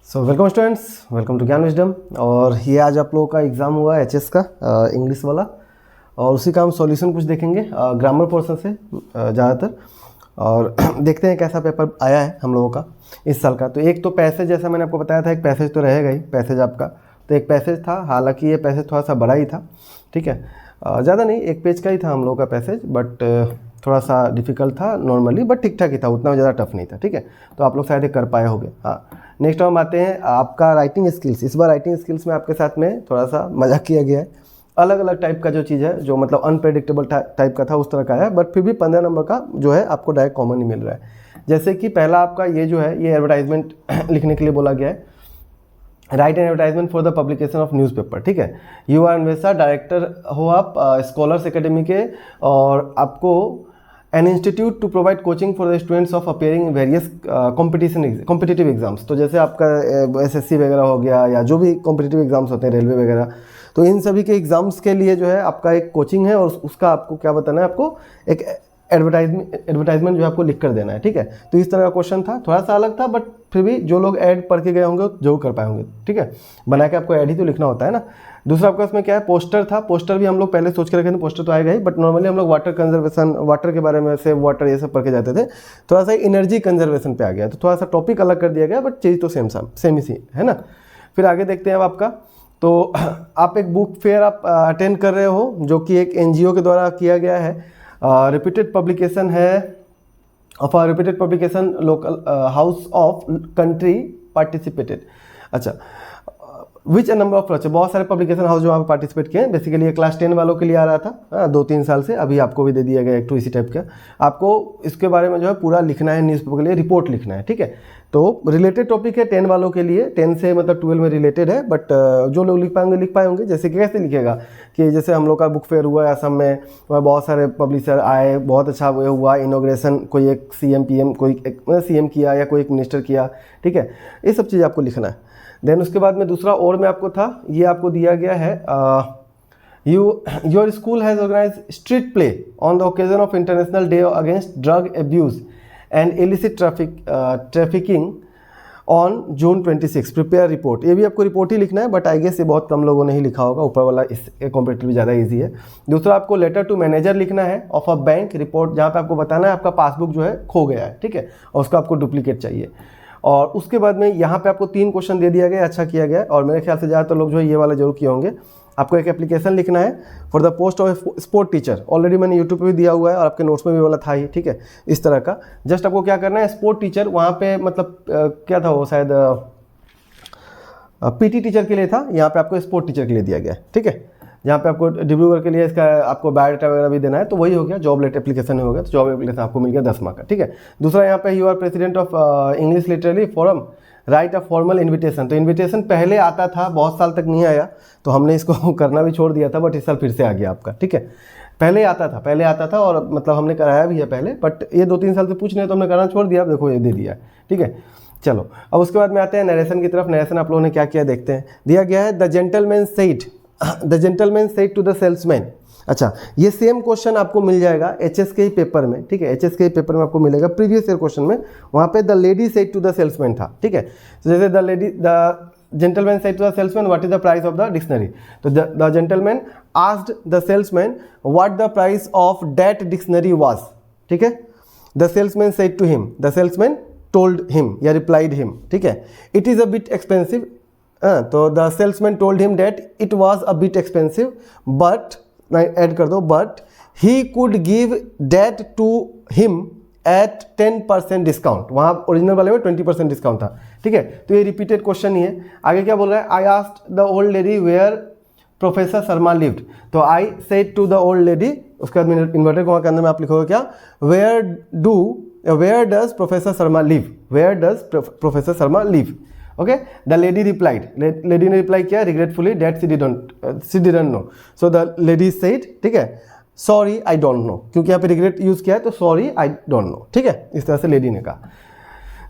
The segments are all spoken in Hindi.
So welcome students, welcome to Gyan Wisdom. और ये आज आप लोगों का एग्ज़ाम हुआ है एचएस का इंग्लिश वाला, और उसी का हम सॉल्यूशन कुछ देखेंगे ग्रामर पोर्शन से ज़्यादातर। और देखते हैं कैसा पेपर आया है हम लोगों का इस साल का। तो एक तो पैसेज, जैसा मैंने आपको बताया था, एक पैसेज तो रहेगा ही पैसेज आपका। तो एक पैसेज था, हालांकि ये पैसेज थोड़ा सा बड़ा ही था, ठीक है, ज़्यादा नहीं, एक पेज का ही था हम लोगों का पैसेज, बट थोड़ा सा डिफिकल्ट था नॉर्मली, बट ठीक ठाक ही था, उतना ज़्यादा टफ नहीं था, ठीक है। तो आप लोग शायद ये कर पाए होंगे। हाँ, नेक्स्ट हम आते हैं आपका राइटिंग स्किल्स। इस बार राइटिंग स्किल्स में आपके साथ में थोड़ा सा मजाक किया गया है, अलग अलग टाइप का जो चीज़ है, जो मतलब अनप्रेडिक्टेबल टाइप का था उस तरह का है, बट फिर भी 15 नंबर का जो है आपको डायरेक्ट कॉमन ही मिल रहा है। जैसे कि पहला आपका ये जो है, ये एडवर्टाइजमेंट लिखने के लिए बोला गया है, right an advertisement for the publication of newspaper, ठीक है। यू आर अन्वेषा, डायरेक्टर हो आप स्कॉलर्स एकेडमी के, और आपको an institute to provide coaching for the students of appearing in various competitive exams. तो जैसे आपका एसएससी वगैरह हो गया, या जो भी कॉम्पिटिटिव एग्जाम्स होते हैं, रेलवे वगैरह, तो इन सभी के एग्जाम्स के लिए जो है आपका एक कोचिंग है, और उसका आपको क्या बताना है, आपको एक एडवर्टाइजमेंट जो है आपको लिख कर देना है, ठीक है। तो इस तरह का क्वेश्चन था, थोड़ा सा अलग था, बट फिर भी जो लोग ऐड पढ़ के गए होंगे जरूर कर पाए होंगे, ठीक है। बना के आपको ऐड ही तो लिखना होता है ना। दूसरा आपका इसमें क्या है, पोस्टर था। पोस्टर भी हम लोग पहले सोच के रखे थे, पोस्टर तो आएगा ही, बट नॉर्मली हम लोग वाटर कंजर्वेशन, वाटर के बारे में, सेव वाटर, ये सब पढ़ के जाते थे। थोड़ा सा एनर्जी कंजर्वेशन पे आ गया, तो थोड़ा सा टॉपिक अलग कर दिया गया, बट चीज़ तो सेम ही सी है ना। फिर आगे देखते हैं अब आपका, तो आप एक बुक फेयर आप अटेंड कर रहे हो, जो कि एक एनजीओ के द्वारा किया गया है। रिपीटेड पब्लिकेशन है of a repeated publication local house of country participated. अच्छा, विच नंबर ऑफ, अच्छा, बहुत सारे पब्लिकेशन हाउस जो वहाँ पे पार्टिसिपेट किए हैं। बेसिकली ये क्लास 10 वालों के लिए आ रहा था 2-3 साल से, अभी आपको भी दे दिया गया एक तो इसी टाइप का। आपको इसके बारे में जो है पूरा लिखना है, न्यूज़पेपर के लिए रिपोर्ट लिखना है, ठीक है। तो रिलेटेड टॉपिक है 10 वालों के लिए, 10 से मतलब 12 में रिलेटेड है, बट जो लोग लिख पाए होंगे। जैसे कि कैसे लिखेगा कि जैसे हम लोग का बुक फेयर हुआ है असम में, वहाँ बहुत सारे पब्लिशर आए, बहुत अच्छा वो हुआ इनॉग्रेशन, कोई एक सीएम पीएम, कोई एक सीएम किया या कोई एक मिनिस्टर किया, ठीक है। ये सब चीज़ आपको लिखना है। देन उसके बाद में दूसरा और में आपको था, ये आपको दिया गया है, your school has organise street play on the occasion of international day against drug abuse and illicit trafficking on June 26, prepare report. ये भी आपको रिपोर्ट ही लिखना है, बट आई गेस ये बहुत कम लोगों ने ही लिखा होगा, ऊपर वाला इस कॉम्पिटिटिव ज़्यादा इजी है। दूसरा आपको लेटर टू मैनेजर लिखना है ऑफ अ बैंक रिपोर्ट, जहाँ पे आपको बताना है आपका पासबुक जो है खो गया है, ठीक है, और उसका आपको डुप्लीकेट चाहिए। और उसके बाद में यहाँ पे आपको 3 क्वेश्चन दे दिया गया, अच्छा किया गया, और मेरे ख्याल से ज़्यादातर लोग जो है ये वाला जरूर किए होंगे। आपको एक एप्लीकेशन लिखना है for the post of sport teacher, already मैंने यूट्यूब पे भी दिया हुआ है, और आपके नोट्स में भी वाला था ही, ठीक है, इस तरह का। जस्ट आपको क्या करना है, स्पोर्ट टीचर, वहाँ पे मतलब क्या था वो, शायद पीटी टीचर के लिए था, यहाँ पे आपको स्पोर्ट टीचर के लिए दिया गया है, ठीक है। जहाँ पे आपको डिब्रूगढ़ के लिए इसका आपको बायोडाटा वगैरह भी देना है, तो वही हो गया, जॉब लेटर एप्लीकेशन हो गया, तो जॉब एप्लीकेशन आपको मिल गया 10 मार्क का, ठीक है। दूसरा यहाँ पे you are president of English literary forum, write a formal invitation. तो इन्विटेशन पहले आता था, बहुत साल तक नहीं आया, तो हमने इसको करना भी छोड़ दिया था, बट इस साल फिर से आ गया आपका, ठीक है। पहले आता था, और मतलब हमने कराया भी है पहले, बट ये 2-3 साल से पूछ रहे हैं तो हमने करना छोड़ दिया, अब देखो ये दे दिया, ठीक है। चलो, अब उसके बाद में आते हैं नरेशन की तरफ। नरेशन आप लोगों ने क्या किया देखते हैं। दिया गया है, the gentleman said to the salesman. अच्छा, ये सेम क्वेश्चन आपको मिल जाएगा एचएस के ही पेपर में, ठीक है, एचएस के ही पेपर में आपको मिलेगा, प्रीवियस ईयर क्वेश्चन में। वहाँ पे the lady said to the salesman था, ठीक है। तो जैसे the gentleman said to the salesman what is the price of the dictionary, तो the gentleman asked the salesman what the price of that dictionary was, ठीक है। The salesman said to him, the salesman told him या रिप्लाइड हिम, ठीक है, it is a bit expensive. तो the salesman told him that it was a bit expensive, but add कर दो, but he could give that to him at 10% discount. वहाँ ओरिजिनल वाले में 20% डिस्काउंट था, ठीक है। तो ये रिपीटेड क्वेश्चन ही है। आगे क्या बोल रहा है, I asked the old lady where professor Sharma lived. तो I said to the old lady, उसके बाद इन्वर्टेड कॉमा के अंदर में आप लिखोगे क्या, where does professor Sharma live, where does professor Sharma live, okay. The lady replied, lady ने रिप्लाई किया regretfully that she didn't know. So the lady said, ठीक है, सॉरी आई डोंट नो, क्योंकि यहाँ पे रिग्रेट यूज किया है, तो सॉरी आई डोंट नो, ठीक है, इस तरह से लेडी ने कहा।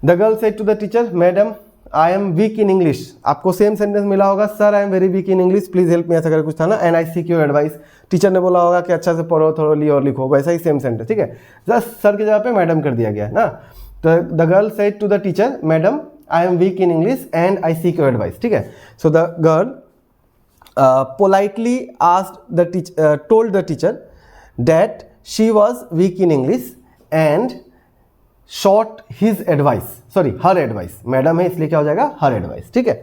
The girl said to the teacher, madam I am weak in English. आपको सेम सेंटेंस मिला होगा, sir I am very weak in English, please help me, ऐसा करके कुछ था ना, and I seek your advice. Teacher ने बोला होगा कि अच्छा से पढ़ो, थोड़ी और लिखो, वैसा ही सेम सेंटेंस, ठीक है। जस्ट सर की जगह पे मैडम कर दिया गया है ना। तो the girl said to the teacher, madam I am weak in English and I seek your advice. ठीक है. So the girl politely told the teacher that she was weak in English and sought his advice. Sorry, her advice. Madam है इसलिए क्या हो जाएगा, her advice. ठीक है.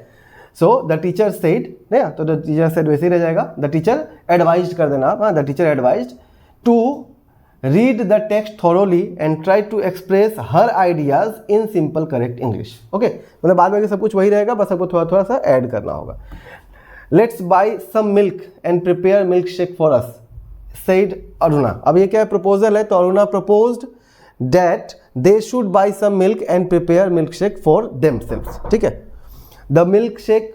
So the teacher said, नहीं तो the teacher said वैसे ही रह जाएगा. The teacher advised कर देना आप. हाँ, the teacher advised to read the text thoroughly and try to express her ideas in simple correct English. Okay, मतलब बाद में सब कुछ वही रहेगा, बस आपको थोड़ा थोड़ा सा ऐड करना होगा. Let's buy some milk and prepare milkshake for us, said Aruna. अब ये क्या है, proposal है, तो Aruna proposed that they should buy some milk and prepare milkshake for themselves. ठीक है. The milkshake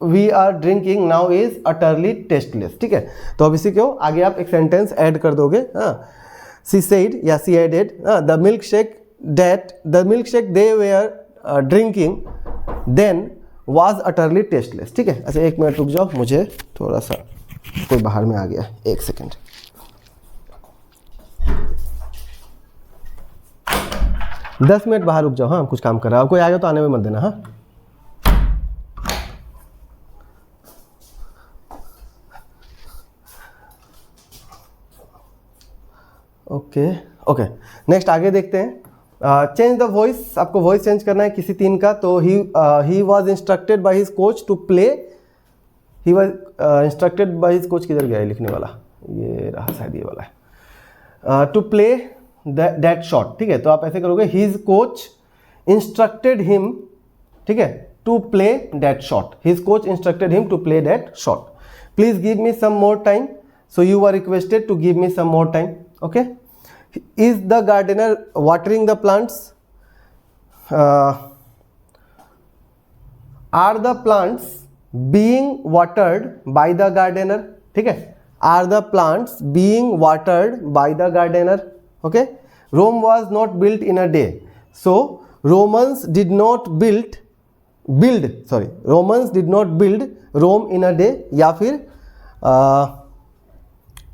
we are drinking now is utterly tasteless. ठीक है. तो अब इसी को आगे आप एक सेंटेंस ऐड कर दोगे. हाँ, she said या she added the milkshake they were drinking then was utterly tasteless. ठीक है. अच्छा एक मिनट रुक जाओ, मुझे थोड़ा सा कोई बाहर में आ गया, एक सेकेंड. दस मिनट बाहर रुक जाओ. हाँ, कुछ काम कर रहा है, कोई आएगा तो आने में मत देना. हाँ, ओके ओके. नेक्स्ट आगे देखते हैं. Change the voice. आपको वॉइस चेंज करना है किसी तीन का. तो he was instructed by his coach to play. He was instructed by his coach. किधर गया है लिखने वाला, ये रहा शायद, ये वाला है. To play that shot. ठीक है. तो आप ऐसे करोगे, हिज कोच इंस्ट्रक्टेड हिम. ठीक है. To play that shot. His coach instructed him to play that shot. Please give me some more time. So you are requested to give me some more time. Okay. Is the gardener watering the plants? Are the plants being watered by the gardener? ठीक है. Are the plants being watered by the gardener? Okay. Rome was not built in a day. So Romans did not build Rome in a day. या फिर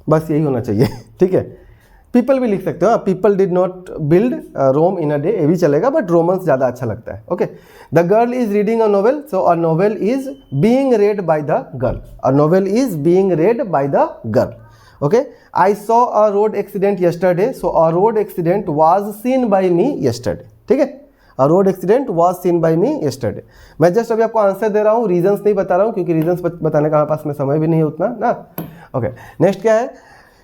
बस यही होना चाहिए. ठीक है. पीपल भी लिख सकते हो. People did not build Rome in a day, ये भी चलेगा, बट रोमन्स ज़्यादा अच्छा लगता है. Okay. The girl is reading a novel. So a novel is being read by the girl. A novel is being read by the girl. Okay. I saw a road accident yesterday. So a road accident was seen by me yesterday. ठीक है. A road accident was seen by me yesterday. मैं जस्ट अभी आपको आंसर दे रहा हूँ, रीजंस नहीं बता रहा हूँ, क्योंकि रीजंस बताने का हमारे पास में समय भी नहीं उतना ना. ओके. नेक्स्ट क्या है,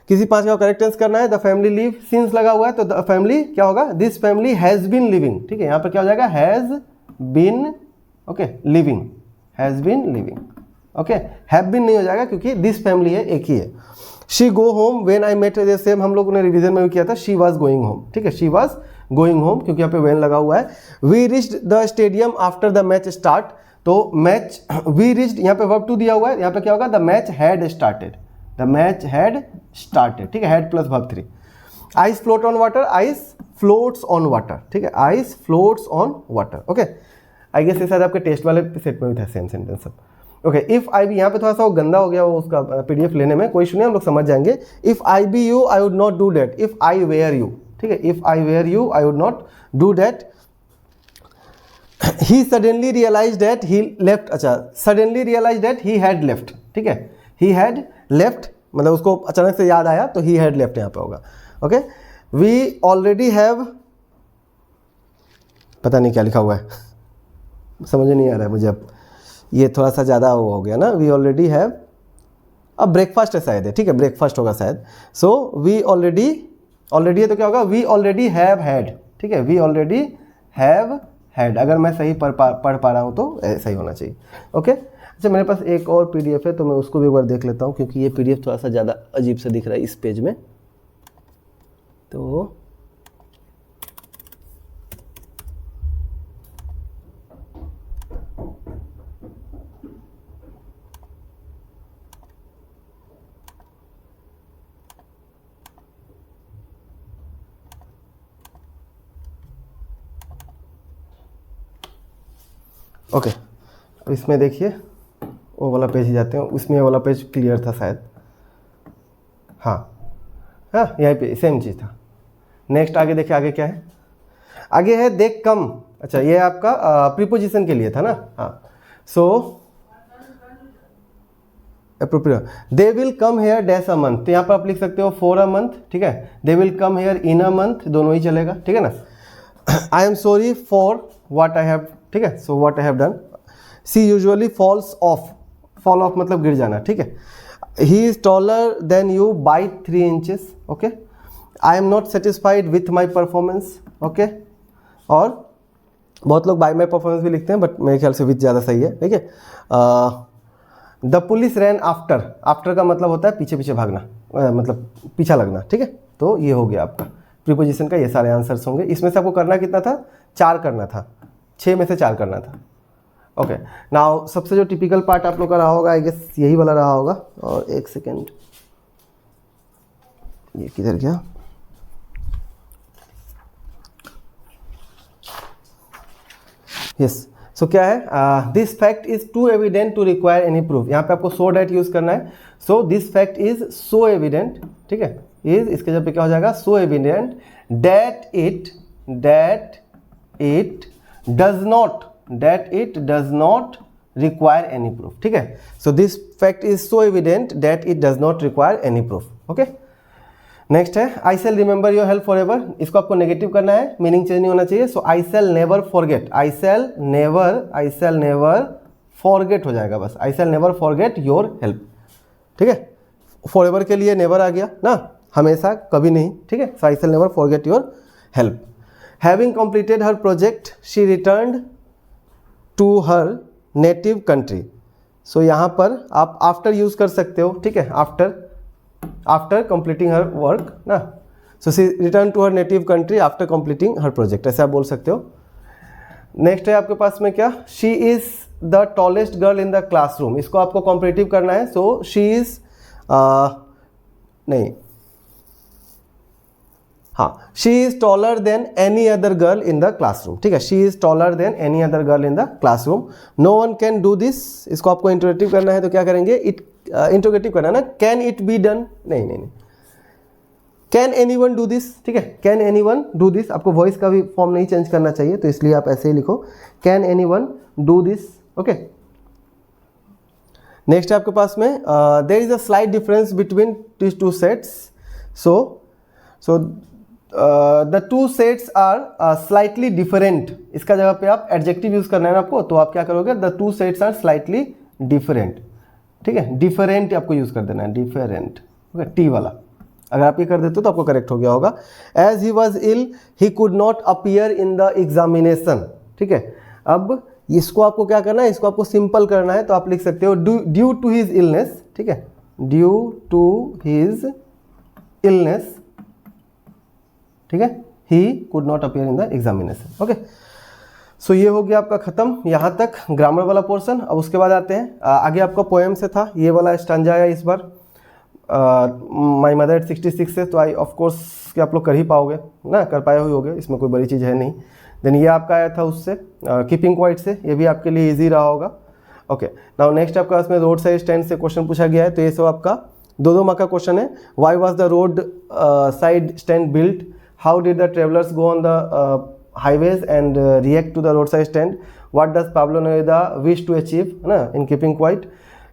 किसी पांच का करेक्ट टेंस करना है. द फैमिली लिव, सिंस लगा हुआ है तो द फैमिली क्या होगा, this family has been living. ठीक है. यहाँ पर क्या हो जाएगा, has been. Okay. Living, has been living. Okay. Have been नहीं हो जाएगा क्योंकि दिस फैमिली है, एक ही है. She go home when I met the same, हम लोगों ने रिवीजन में भी किया था. She was going home. ठीक है. शी वाज गोइंग होम क्योंकि यहाँ पे वेन लगा हुआ है. We reached the stadium after the match start. तो मैच, वी रिच्ड, यहाँ पे वर्ब टू दिया हुआ है. यहाँ पे क्या होगा, the match had started. The match had started. ठीक है. Had plus verb 3. Ice float on water. Ice floats on water. ठीक है. Ice floats on water. Okay. I guess ये शायद आपके टेस्ट वाले सेट में भी था सेम सेंटेंस सब. ओके. इफ आई बी, यहाँ पे थोड़ा सा वो गंदा हो गया वो उसका पीडीएफ लेने में, कोई सुनिए हम लोग समझ जाएंगे. If I be you I would not do that. If I were you. ठीक है. If I were you I would not do that. He suddenly realise that he left. अच्छा, suddenly realise that he had left. ठीक है. ही हैड लेफ्ट मतलब उसको अचानक से याद आया तो ही हैड लेफ्ट यहाँ पे होगा. ओके. वी ऑलरेडी हैव, पता नहीं क्या लिखा हुआ है, समझ नहीं आ रहा है मुझे अब, ये थोड़ा सा ज़्यादा वो हो गया ना. वी ऑलरेडी हैव, अब ब्रेकफास्ट है शायद है. ठीक है. ब्रेकफास्ट होगा शायद. सो वी ऑलरेडी है तो क्या होगा, वी ऑलरेडी हैव हैड. ठीक है. We already have had. अगर मैं सही पढ़ पा रहा हूँ तो ऐसा ही होना चाहिए. ओके. अच्छा, मेरे पास एक और पीडीएफ है तो मैं उसको भी एक बार देख लेता हूँ क्योंकि ये पीडीएफ थोड़ा सा ज़्यादा अजीब सा दिख रहा है इस पेज में. तो ओके. अब इसमें देखिए, वो वाला पेज ही जाते हैं, उसमें वाला पेज क्लियर था शायद. हाँ हाँ, यहीं पे सेम चीज़ था. नेक्स्ट आगे देखिए, आगे क्या है. आगे है दे कम. अच्छा ये आपका प्रीपोजिशन के लिए था ना, हाँ। So appropriate, they will come here dash a month, तो यहाँ पर आप लिख सकते हो फॉर अ मंथ, ठीक है। They will come here in a month, दोनों ही चलेगा, ठीक है ना। I am sorry for what I have, ठीक है, so what I have done. She usually falls off, fall off मतलब गिर जाना, ठीक है। He is taller than you by 3 inches, okay. I am not satisfied with my performance, okay. और बहुत लोग बाई माई परफॉर्मेंस भी लिखते हैं, बट मेरे ख्याल से विथ ज़्यादा सही है, ठीक है। The police rain after, after का मतलब होता है पीछे पीछे भागना, मतलब पीछा लगना, ठीक है। तो ये हो गया आपका प्रीपोजिशन का, ये सारे आंसर्स होंगे। इसमें से आपको करना कितना था, 4 करना था, 6 में से 4 करना था, ओके। नाउ सबसे जो टिपिकल पार्ट आप लोग का रहा होगा, आई गेस यही वाला रहा होगा। और एक सेकेंड, ये किधर गया, यस। सो क्या है, this fact is too evident to require any proof, यहाँ पे आपको सो डैट यूज करना है। So this fact is so evident, ठीक है, इज इसके जब पे क्या हो जाएगा, so evident that it does not require any proof, ठीक है। So this fact is so evident that it does not require any proof, okay. Next है I shall remember your help for ever, इसको आपको नेगेटिव करना है, मीनिंग चेंज नहीं होना चाहिए। So I shall never forget, I shall never forget हो जाएगा बस, I shall never forget your help, ठीक है। फॉर एवर के लिए नेवर आ गया ना, हमेशा, कभी नहीं, ठीक है। So I shall never forget your help. Having completed her project she returned to her native country. So यहाँ पर आप आफ्टर यूज कर सकते हो, ठीक है, आफ्टर कंप्लीटिंग हर वर्क ना। So she return to her native country after completing her project, ऐसे आप बोल सकते हो। नेक्स्ट है आपके पास में क्या, she is the tallest girl in the classroom, इसको आपको कॉम्परेटिव करना है। सो शी इज नहीं, हाँ, she is taller than any other girl in the classroom, ठीक है। She is taller than any other girl in the classroom. No one can do this, इसको आपको इंटरोगेटिव करना है, तो क्या करेंगे, इंटरोगेटिव करना है ना, कैन इट बी डन, नहीं, can anyone do this, ठीक है, can anyone do this. आपको वॉइस का भी फॉर्म नहीं चेंज करना चाहिए, तो इसलिए आप ऐसे ही लिखो, can anyone do this, okay. Next है आपके पास में there is a slight difference between this two sets. So the two sets are slightly different, इसका जगह पे आप एडजेक्टिव यूज करना है ना आपको, तो आप क्या करोगे, the two sets are slightly different, ठीक है। डिफरेंट आपको यूज कर देना है, डिफरेंट, ओके, टी वाला। अगर आप ये कर देते हो तो आपको करेक्ट हो गया होगा। As he was ill he could not appear in the examination, ठीक है। अब इसको आपको क्या करना है, इसको आपको सिंपल करना है, तो आप लिख सकते हो ड्यू टू हिज इलनेस, ठीक है, ड्यू टू हिज इलनेस, ठीक है, he could not appear in the examination, okay. So ये हो गया आपका खत्म, यहाँ तक ग्रामर वाला पोर्शन। अब उसके बाद आते हैं आगे, आपका पोएम से था, ये वाला स्टैंजा आया इस बार, माई मदर एट 66 से, तो आई ऑफ कोर्स कि आप लोग कर ही पाओगे ना, कर पाए हुए होगे, इसमें कोई बड़ी चीज़ है नहीं। देन ये आपका आया था उससे कीपिंग क्वाइट से, ये भी आपके लिए ईजी रहा होगा, ओके। नाउ नेक्स्ट आपका इसमें रोड साइड स्टैंड से क्वेश्चन पूछा गया है, तो ये सब आपका 2 मार्क का क्वेश्चन है। Why was the road side stand built, how did the travellers go on the highways and react to the roadside stand, what does Pablo Neruda wish to achieve, है ना, in keeping quiet।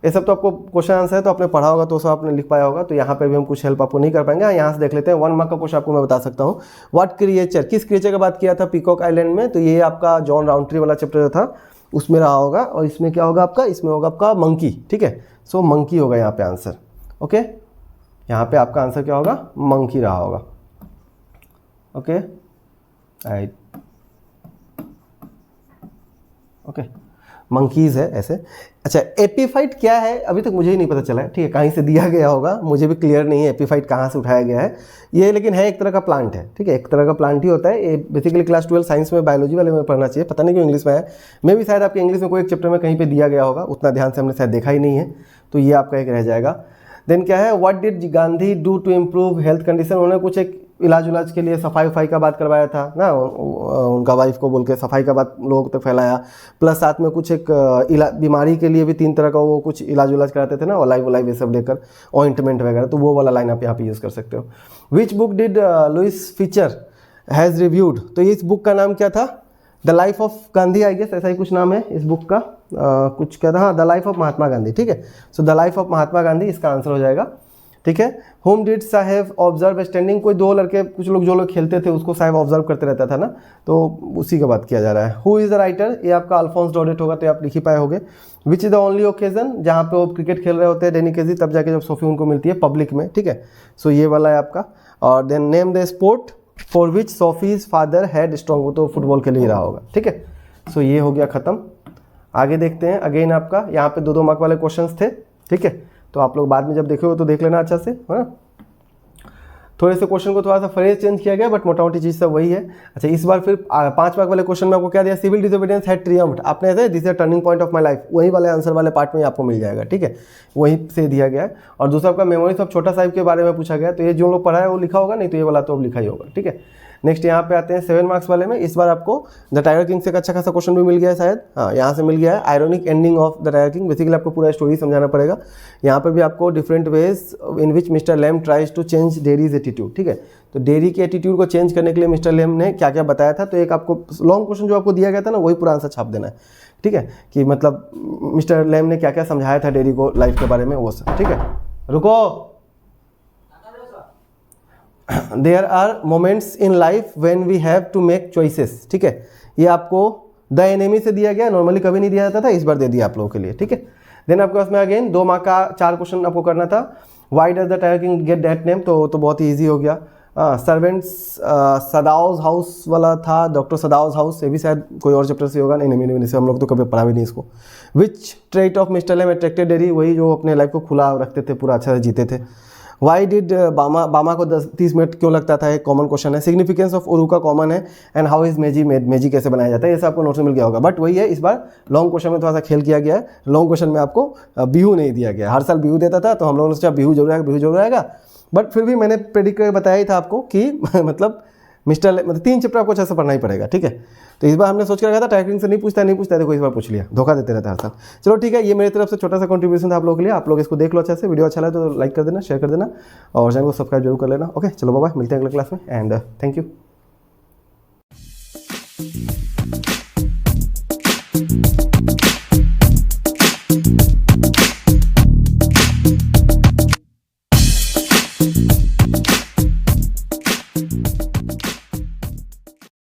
ये सब तो आपको क्वेश्चन आंसर है, तो आपने पढ़ा होगा, तो सब आपने लिख पाया होगा, तो यहाँ पे भी हम कुछ हेल्प आपको नहीं कर पाएंगे। यहाँ से देख लेते हैं, 1 मार्क का क्वेश्चन आपको मैं बता सकता हूँ। व्हाट क्रिएचर, किस क्रिएचर का बात किया था पीकॉक आइलैंड में, तो ये आपका जॉन राउंट्री वाला चैप्टर जो था उसमें रहा होगा। और इसमें क्या होगा आपका, इसमें होगा आपका मंकी, ठीक है। सो मंकी होगा यहाँ पे आंसर, ओके। यहाँ पे आपका आंसर क्या होगा, मंकी रहा होगा, ओके, राइट, ओके, मंकीज़ है ऐसे। अच्छा, एपीफाइट क्या है अभी तक मुझे ही नहीं पता चला है, ठीक है, कहीं से दिया गया होगा, मुझे भी क्लियर नहीं है एपीफाइट कहाँ से उठाया गया है ये, लेकिन है एक तरह का प्लांट है, ठीक है, एक तरह का प्लांट ही होता है ये। बेसिकली क्लास 12 साइंस में बायोलॉजी वाले में पढ़ना चाहिए, पता नहीं क्यों इंग्लिश में है, मे भी शायद आपके इंग्लिश में कोई एक चैप्टर में कहीं पर दिया गया होगा, उतना ध्यान से हमने शायद देखा ही नहीं है, तो ये आपका एक रह जाएगा। देन क्या है, what did Gandhi do to improve health condition, उन्होंने कुछ एक इलाज के लिए सफाई का बात करवाया था ना, उनका वाइफ को बोल के सफाई का बात लोगों तक फैलाया, प्लस साथ में कुछ एक बीमारी के लिए भी 3 तरह का वो कुछ इलाज कराते थे ना, ओलाइव ये सब लेकर, ऑइंटमेंट वगैरह, तो वो वाला लाइन आप यहाँ पे यूज़ कर सकते हो। Which book did Louis Fischer has reviewed, तो इस बुक का नाम क्या था, the life of Gandhi, I guess ऐसा ही कुछ नाम है इस बुक का, कुछ कहता हाँ, the life of Mahatma Gandhi, ठीक है। So the life of Mahatma Gandhi इसका आंसर हो जाएगा, ठीक है। Whom did Saheb observe standing, कोई दो लड़के, कुछ लोग जो लोग खेलते थे उसको साहेब ऑब्जर्व करते रहता था ना, तो उसी का बात किया जा रहा है। हु इज़ द राइटर, ये आपका अल्फोंस डॉडेट होगा, तो आप लिख ही पाए होगे। Which is the only occasion, जहाँ पे वो क्रिकेट खेल रहे होते हैं डेनी केजी, तब जाके जब सोफी उनको मिलती है पब्लिक में, ठीक है। सो ये वाला है आपका। और then name the sport for which Sophie's father had strong, वो तो फुटबॉल के लिए रहा होगा, ठीक है। सो ये हो गया ख़त्म। आगे देखते हैं। अगेन आपका यहाँ पे 2-2 मार्क वाले क्वेश्चंस थे, ठीक है। तो आप लोग बाद में जब देखे हो तो देख लेना अच्छा से, है ना। थोड़े से क्वेश्चन को थोड़ा सा फ्रेज चेंज किया गया, बट मोटा मोटी चीज़ सब वही है। अच्छा, इस बार फिर 5 मार्क वाले क्वेश्चन में आपको क्या दिया, सिविल डिसोबीडियंस हैड ट्रियम्फ्ड, आपने ऐसे this is turning point of my life, वही वाले आंसर वाले पार्ट में आपको मिल जाएगा, ठीक है, वहीं से दिया गया है। और दूसरा आपका मेमोरीज ऑफ छोटा साहिब के बारे में पूछा गया, तो ये जो लोग पढ़ा है वो लिखा होगा, नहीं तो ये वाला तो अब लिखा ही होगा, ठीक है। नेक्स्ट यहाँ पे आते हैं 7 मार्क्स वाले में। इस बार आपको द टाइगर किंग से एक अच्छा खासा क्वेश्चन भी मिल गया है शायद, हाँ यहाँ से मिल गया है। Ironic ending of the tiger king, basically आपको पूरा स्टोरी समझाना पड़ेगा। यहाँ पे भी आपको different ways in which Mr Lamb tries to change Derry's attitude, ठीक है। तो डेरी के एटीट्यूड को चेंज करने के लिए मिस्टर लेम ने क्या क्या बताया था, तो एक आपको लॉन्ग क्वेश्चन जो आपको दिया गया था ना, वही पूरा आंसर छाप देना है, ठीक है, कि मतलब मिस्टर लेम ने क्या क्या समझाया था डेरी को लाइफ के बारे में, वो सब, ठीक है। रुको, there are moments in life when we have to make choices, ठीक है। ये आपको द एनिमी से दिया गया, नॉर्मली कभी नहीं दिया जाता था, इस बार दे दिया आप लोगों के लिए, ठीक है। देन आपके पास में अगेन 2 मार्क का 4 क्वेश्चन आपको करना था। Why does the tiger king get that name, तो बहुत ही ईजी हो गया। सर्वेंट्स सदाउज हाउस वाला था, डॉक्टर सदाउज हाउस, ये भी शायद कोई और चैप्टर से होगा, नहीं हम लोग तो कभी पढ़ा भी नहीं इसको। Which trait of Mr Lamb attracted Derry, वही जो अपने लाइफ को खुला रखते थे, पूरा अच्छा से जीते थे। वाई डिड बामा को 10-30 मिनट क्यों लगता था, एक कॉमन क्वेश्चन है। सिग्निफिकेंस ऑफ उरुका कॉमन है। And how is Meji made, Meji कैसे बनाया जाता है, ये सब आपको नोट्स में मिल गया होगा। बट वही है, इस बार लॉन्ग क्वेश्चन में थोड़ा सा खेल किया गया है। लॉन्ग क्वेश्चन में आपको बिहू नहीं दिया गया, हर साल बिहू देता था, तो हम लोगों ने सोचा बिहू जरूर आएगा, बट फिर भी मैंने प्रेडिक्ट करके बताया ही था आपको कि मतलब मतलब 3 चैप्टर आपको अच्छा से पढ़ना ही पड़ेगा, ठीक है। तो इस बार हमने सोच कर रखा था टाइगर किंग से नहीं पूछता, देखो इस बार पूछ लिया, धोखा देते रहता है हर साल। चलो ठीक है, ये मेरी तरफ से छोटा सा कंट्रीब्यूशन था आप लोगों के लिए। आप लोग इसको देख लो अच्छा से, वीडियो अच्छा लगे तो लाइक कर देना, शेयर कर देना, और चैनल को सब्सक्राइब जरूर कर लेना। ओके, चलो बाय, मिलते हैं अगले क्लास में, एंड थैंक यू।